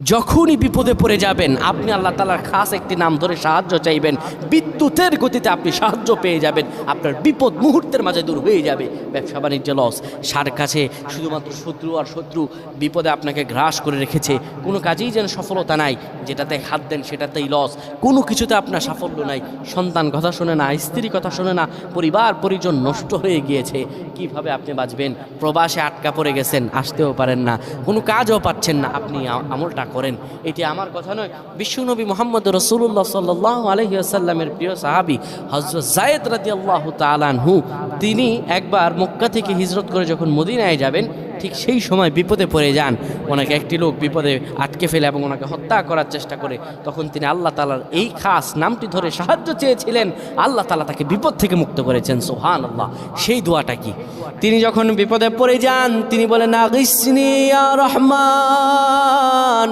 যখনই বিপদে পড়ে যাবেন আপনি আল্লাহ তাআলার খাস একটি নাম ধরে সাহায্য চাইবেন, বিদ্যুতের গতিতে আপনি সাহায্য পেয়ে যাবেন, আপনার বিপদ মুহূর্তের মাঝে দূর হয়ে যাবে। ব্যবসা বাণিজ্য লস, সার কাছে শুধুমাত্র শত্রু আর শত্রু, বিপদে আপনাকে গ্রাস করে রেখেছে, কোনো কাজেই যেন সফলতা নাই, যেটাতে হাত দেন সেটাতেই লস, কোনো কিছুতে আপনার সাফল্য নাই, সন্তান কথা শোনে না, স্ত্রী কথা শোনে না, পরিবার পরিজন নষ্ট হয়ে গিয়েছে, কিভাবে আপনি বাঁচবেন? প্রবাসে আটকা পড়ে গেছেন, আসতেও পারেন না, কোনো কাজও পাচ্ছেন না, আপনি আমলটা করেন। এটি আমার কথা নয়, বিশ্বনবী মুহাম্মদ রাসূলুল্লাহ সাল্লাল্লাহু আলাইহি ওয়াসাল্লামের প্রিয় সাহাবী হযরত যায়েদ রাদিয়াল্লাহু তাআলা আনহু, তিনি একবার মক্কা থেকে হিজরত করে যখন মদিনায় যাবেন, ঠিক সেই সময় বিপদে পড়ে যান। ওনাকে একটি লোক বিপদে আটকে ফেলে এবং ওনাকে হত্যা করার চেষ্টা করে। তখন তিনি আল্লাহ তাআলার এই খাস নামটি ধরে সাহায্য চেয়েছিলেন, আল্লাহ তাআলা তাকে বিপদ থেকে মুক্ত করেছেন। সুবহানাল্লাহ। সেই দোয়াটা কি? তিনি যখন বিপদে পড়ে যান তিনি বলেন, আগিসনি ইয়া রহমান।